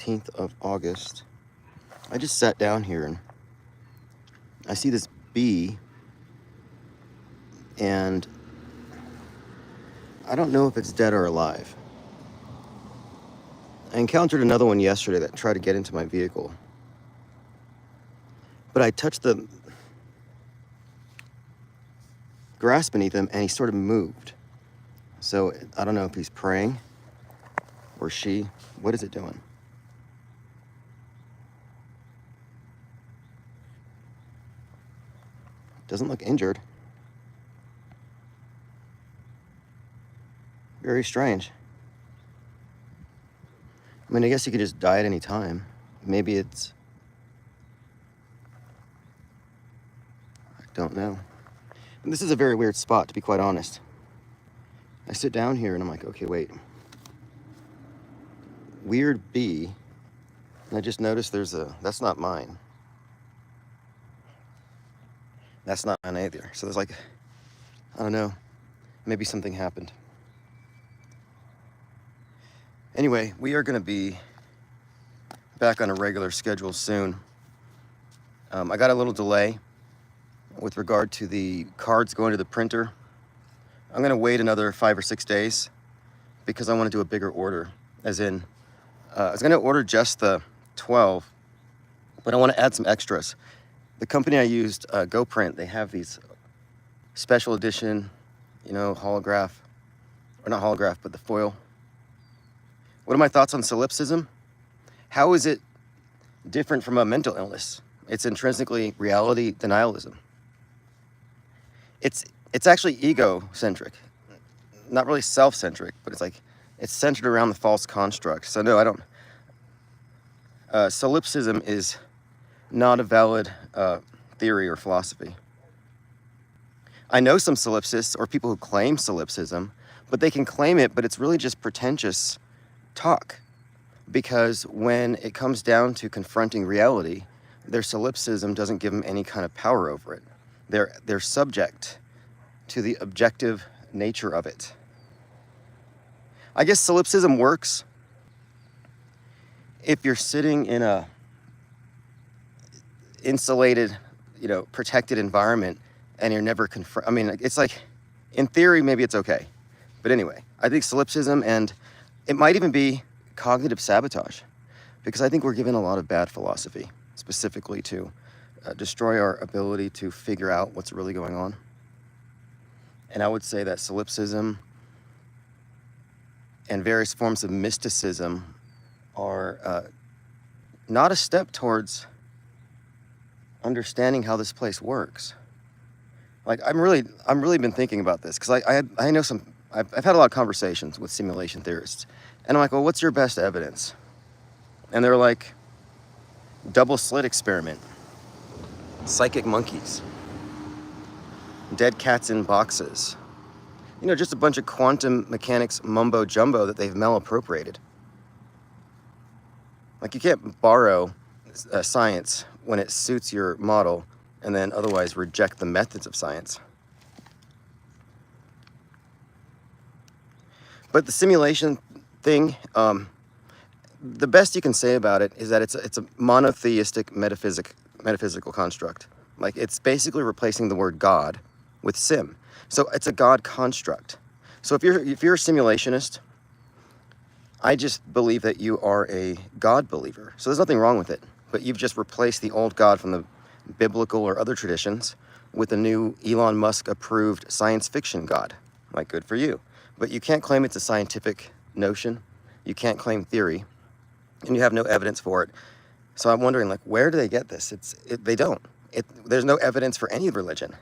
18th of August. I just sat down here and I see this bee, and I don't know if it's dead or alive. I encountered another one yesterday that tried to get into my vehicle, but I touched the grass beneath him and he sort of moved. So I don't know if he's praying or she. What is it doing? Doesn't look injured. Very strange. I mean, I guess you could just die at any time. Maybe it's... I don't know. And this is a very weird spot, to be quite honest. I sit down here and I'm like, okay, wait. Weird bee. And I just noticed there's a... That's not mine. That's not mine either. So there's like... I don't know. Maybe something happened. Anyway, we are going to be back on a regular schedule soon. I got a little delay with regard to the cards going to the printer. I'm going to wait another 5 or 6 days because I want to do a bigger order. As in, I was going to order just the 12, but I want to add some extras. The company I used, GoPrint, they have these special edition, holograph, or not holograph, but the foil. What are my thoughts on solipsism? How is it different from a mental illness? It's intrinsically reality denialism. It's actually egocentric, not really self-centric, but it's centered around the false construct. So no, I don't. Solipsism is not a valid theory or philosophy. I know some solipsists or people who claim solipsism, but they can claim it, but it's really just pretentious talk, because when it comes down to confronting reality, their solipsism doesn't give them any kind of power over it. They're subject to the objective nature of it. I guess solipsism works if you're sitting in a insulated, protected environment and you're never I mean, it's like, in theory, maybe it's okay. But anyway, I think solipsism, and it might even be cognitive sabotage, because I think we're given a lot of bad philosophy, specifically to destroy our ability to figure out what's really going on. And I would say that solipsism and various forms of mysticism are not a step towards understanding how this place works. Like, I'm really been thinking about this, because I know I've had a lot of conversations with simulation theorists, and I'm like, well, what's your best evidence? And they're like, double slit experiment, psychic monkeys, dead cats in boxes, just a bunch of quantum mechanics mumbo jumbo that they've malappropriated. Like, you can't borrow science when it suits your model and then otherwise reject the methods of science. But the simulation thing, the best you can say about it is that it's a monotheistic metaphysical construct. Like, it's basically replacing the word God with sim. So it's a God construct. So if you're a simulationist, I just believe that you are a God believer. So there's nothing wrong with it. But you've just replaced the old God from the biblical or other traditions with a new Elon Musk approved science fiction God. Like, good for you. But you can't claim it's a scientific notion. You can't claim theory, and you have no evidence for it. So I'm wondering, like, where do they get this? They don't. There's no evidence for any religion.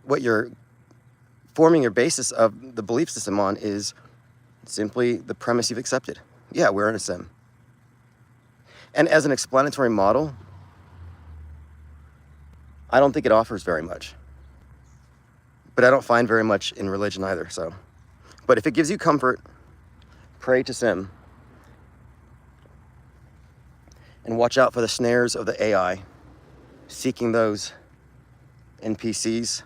What you're forming your basis of the belief system on is simply the premise you've accepted. Yeah, we're in a sim. And as an explanatory model, I don't think it offers very much. But I don't find very much in religion either, so. But if it gives you comfort, pray to sim. And watch out for the snares of the AI, seeking those NPCs.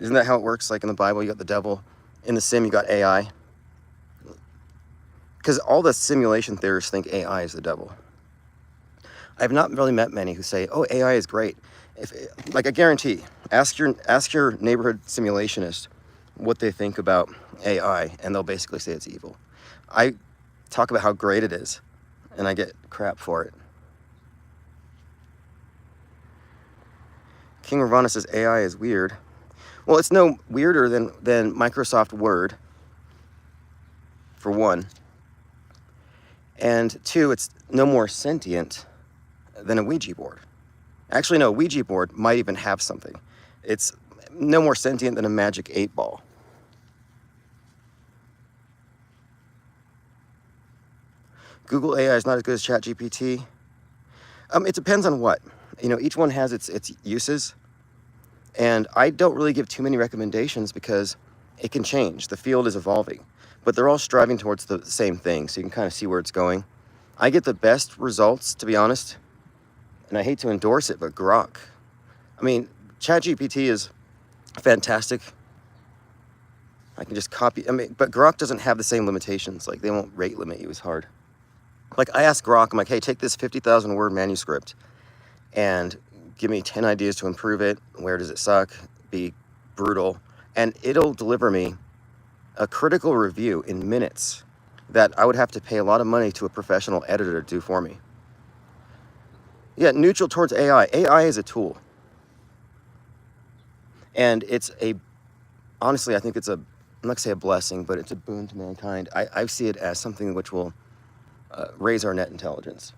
Isn't that how it works? Like in the Bible, you got the devil. In the sim, you got AI. because all the simulation theorists think AI is the devil. I've not really met many who say, "Oh, AI is great." Like, I guarantee, ask your neighborhood simulationist what they think about AI, and they'll basically say it's evil. I talk about how great it is, and I get crap for it. King Ravana says AI is weird. Well, it's no weirder than Microsoft Word, for one. And two, it's no more sentient than a Ouija board. Actually, no, a Ouija board might even have something. It's no more sentient than a magic 8-ball. Google AI is not as good as ChatGPT. It depends on what. Each one has its uses. And I don't really give too many recommendations because it can change. The field is evolving. But they're all striving towards the same thing, so you can kind of see where it's going. I get the best results, to be honest, and I hate to endorse it, but Grok. ChatGPT is fantastic. I can just copy, but Grok doesn't have the same limitations. Like, they won't rate limit you as hard. Like, I asked Grok, I'm like, hey, take this 50,000 word manuscript and give me 10 ideas to improve it. Where does it suck? Be brutal. And it'll deliver me a critical review in minutes that I would have to pay a lot of money to a professional editor to do for me. Yeah, neutral towards AI. AI is a tool. And honestly, I think it's I'm not going to say a blessing, but it's a boon to mankind. I see it as something which will raise our net intelligence.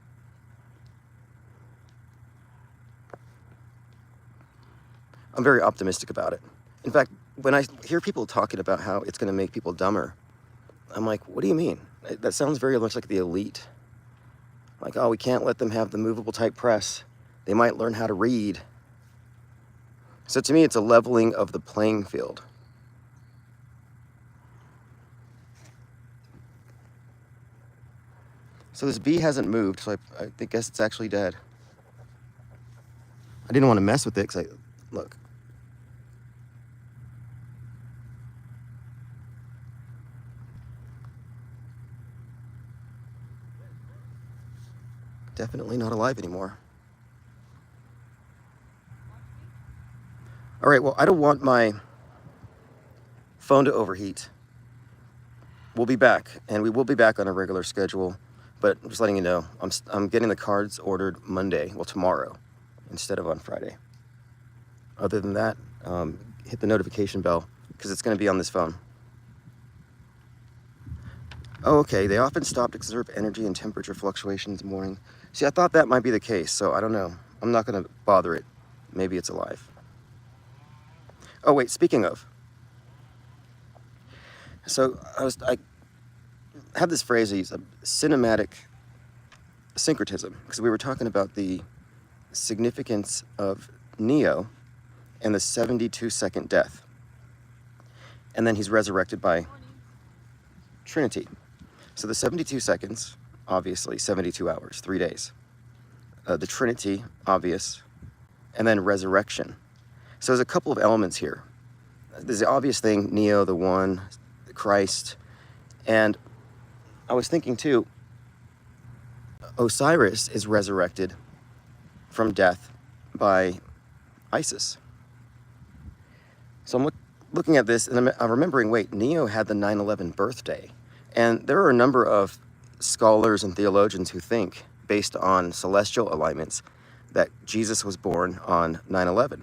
I'm very optimistic about it. In fact, when I hear people talking about how it's going to make people dumber, I'm like, what do you mean? That sounds very much like the elite. Like, oh, we can't let them have the movable type press. They might learn how to read. So to me, it's a leveling of the playing field. So this bee hasn't moved, so I guess it's actually dead. I didn't want to mess with it because look. Definitely not alive anymore. All right, well, I don't want my phone to overheat. We'll be back, and we will be back on a regular schedule, but I'm just letting you know, I'm getting the cards ordered Monday, well, tomorrow, instead of on Friday. Other than that, hit the notification bell, because it's going to be on this phone. Oh, okay, they often stop to conserve energy and temperature fluctuations in the morning. See, I thought that might be the case, so I don't know. I'm not going to bother it. Maybe it's alive. Oh, wait, speaking of. So I have this phrase I use, cinematic syncretism, because we were talking about the significance of Neo and the 72-second death. And then he's resurrected by Trinity. So the 72 seconds, obviously, 72 hours, 3 days. The Trinity, obvious, and then resurrection. So there's a couple of elements here. There's the obvious thing, Neo, the One, Christ, and I was thinking too, Osiris is resurrected from death by Isis. So I'm looking at this and I'm remembering, wait, Neo had the 9/11 birthday. And there are a number of scholars and theologians who think, based on celestial alignments, that Jesus was born on 9/11,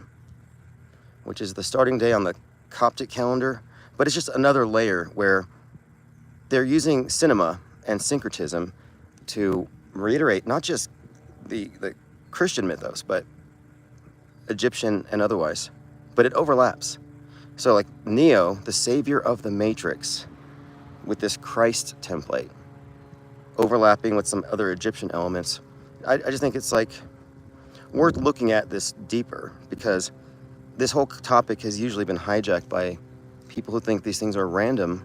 which is the starting day on the Coptic calendar. But it's just another layer where they're using cinema and syncretism to reiterate not just the Christian mythos, but Egyptian and otherwise. But it overlaps. So like Neo, the savior of the Matrix, with this Christ template, overlapping with some other Egyptian elements. I just think it's like worth looking at this deeper, because this whole topic has usually been hijacked by people who think these things are random,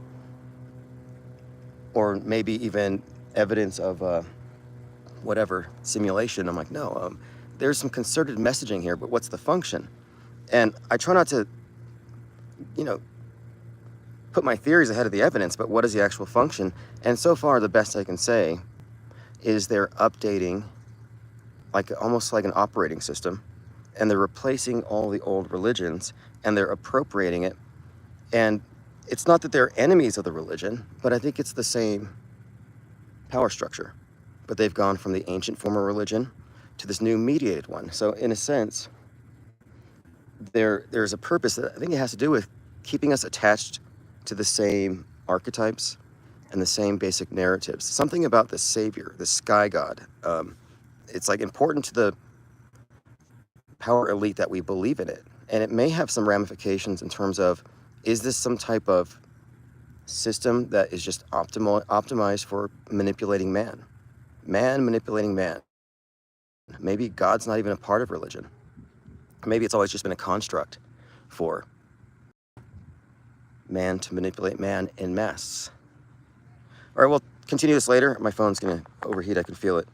or maybe even evidence of whatever, simulation. I'm like, no, there's some concerted messaging here, but what's the function? And I try not to, put my theories ahead of the evidence, but what is the actual function? And so far, the best I can say is they're updating, like almost like an operating system, and they're replacing all the old religions, and they're appropriating it. And it's not that they're enemies of the religion, but I think it's the same power structure. But they've gone from the ancient form of religion to this new mediated one. So in a sense, there's a purpose that I think it has to do with keeping us attached to the same archetypes and the same basic narratives. Something about the Savior, the sky god. It's like important to the power elite that we believe in it. And it may have some ramifications in terms of, is this some type of system that is just optimized for manipulating man? Man manipulating man. Maybe God's not even a part of religion. Maybe it's always just been a construct for man to manipulate man en masse. All right, we'll continue this later. My phone's gonna overheat, I can feel it.